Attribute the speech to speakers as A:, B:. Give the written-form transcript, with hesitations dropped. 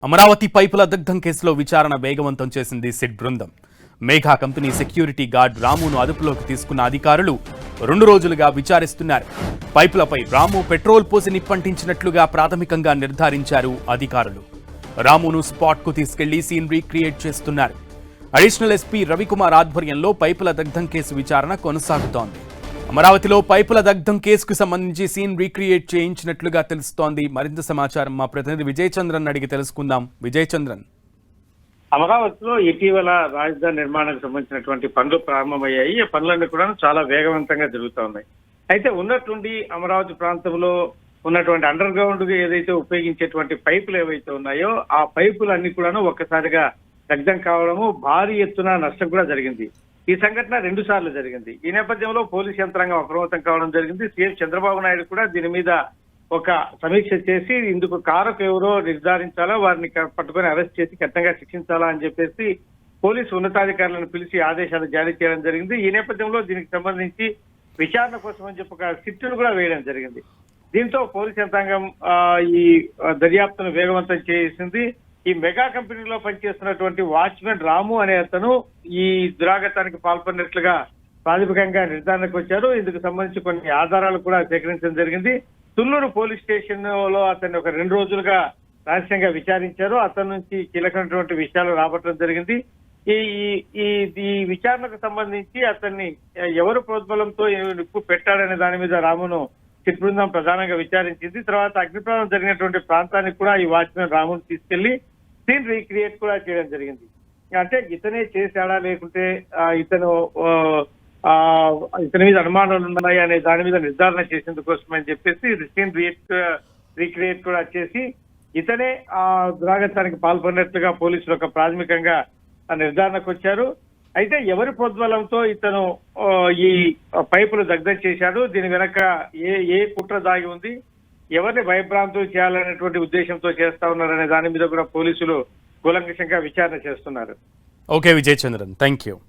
A: అమరావతి పైపుల దగ్ధం కేసులో విచారణ వేగవంతం చేసింది సిట్ బృందం. మేఘా కంపెనీ సెక్యూరిటీ గార్డ్ రామును అదుపులోకి తీసుకున్న అధికారులు 2 రోజులుగా విచారిస్తున్నారు. పైపులపై రాము పెట్రోల్ పోసి నిప్పంటించినట్లుగా ప్రాథమికంగా నిర్ధారించారు అధికారులు. రామును స్పాట్కు తీసుకెళ్లి సీన్ రీక్రియేట్ చేస్తున్నారు. అడిషనల్ ఎస్పీ రవికుమార్ ఆధ్వర్యంలో పైపుల దగ్ధం కేసు విచారణ కొనసాగుతోంది. అమరావతిలో పైపుల దగ్ధం కేసుకు సంబంధించి సీన్ రీక్రియేట్ చేయించినట్లుగా తెలుస్తోంది. మరింత సమాచారం మా ప్రతినిధి విజయ్ చంద్రన్ అడిగి తెలుసుకుందాం. విజయ్ చంద్రన్,
B: అమరావతిలో ఇటీవల రాజధాని నిర్మాణానికి సంబంధించినటువంటి పనులు ప్రారంభమయ్యాయి. ఈ పనులన్నీ కూడా చాలా వేగవంతంగా జరుగుతూ ఉన్నాయి. అయితే ఉన్నట్టుండి అమరావతి ప్రాంతంలో ఉన్నటువంటి అండర్ గ్రౌండ్ ఏదైతే ఉపయోగించేటువంటి పైపులు ఏవైతే ఉన్నాయో ఆ పైపులన్నీ కూడా ఒక్కసారిగా దగ్ధం కావడము, భారీ ఎత్తున నష్టం కూడా జరిగింది. ఈ సంఘటన 2 సార్లు జరిగింది. ఈ నేపథ్యంలో పోలీసు యంత్రాంగం అప్రమత్తం కావడం జరిగింది. సీఎం చంద్రబాబు నాయుడు కూడా దీని మీద ఒక సమీక్ష చేసి ఇందుకు కారకులు ఎవరో నిర్ధారించాలా, వారిని పట్టుకొని అరెస్ట్ చేసి కఠినంగా శిక్షించాలా అని చెప్పేసి పోలీసు ఉన్నతాధికారులను పిలిచి ఆదేశాలు జారీ చేయడం జరిగింది. ఈ నేపథ్యంలో దీనికి సంబంధించి విచారణ కోసం అని చెప్పి ఒక సిట్టును కూడా వేయడం జరిగింది. దీంతో పోలీసు యంత్రాంగం ఈ దర్యాప్తును వేగవంతం చేసింది. ఈ మెగా కంపెనీలో పనిచేస్తున్నటువంటి వాచ్మెన్ రాము అనే అతను ఈ దురాగతానికి పాల్పడినట్లుగా ప్రాథమికంగా నిర్ధారణకు వచ్చారు. ఇందుకు సంబంధించి కొన్ని ఆధారాలు కూడా సేకరించడం జరిగింది. తుళ్లూరు పోలీస్ స్టేషన్ లో అతన్ని ఒక 2 రోజులుగా రహస్యంగా విచారించారు. అతని నుంచి కీలకమైనటువంటి విషయాలు రాబట్టడం జరిగింది. ఈ ఈ ఈ విచారణకు సంబంధించి అతన్ని ఎవరు ప్రోద్బలంతో నిప్పు పెట్టాడనే దాని మీద రామును సిట్ బృందం ప్రధానంగా విచారించింది. తర్వాత అగ్నిప్రమాదం జరిగినటువంటి ప్రాంతానికి కూడా ఈ వాచ్మెన్ రామును తీసుకెళ్లి సీన్ రీక్రియేట్ కూడా చేయడం జరిగింది. అంటే ఇతనే చేశాడా, లేకుంటే ఇతని మీద అనుమానాలు ఉన్నాయి అనే దాని మీద నిర్ధారణ చేసేందుకోసం అని చెప్పేసి సీన్ రీక్రియేట్ కూడా చేసి ఇతనే ఆ దురాగతానికి పాల్పడినట్లుగా పోలీసులు ఒక ప్రాథమికంగా నిర్ధారణకు వచ్చారు. అయితే ఎవరి ప్రోద్బలంతో ఇతను ఈ పైపులు దగ్ధం చేశాడు, దీని వెనక ఏ కుట్ర దాగి ఉంది, ఎవరిని భయభ్రాంతులు చేయాలనేటువంటి ఉద్దేశంతో చేస్తా ఉన్నారనే దాని మీద కూడా పోలీసులు కూలంకషంగా విచారణ చేస్తున్నారు.
A: Okay Vijay Chandran, thank you.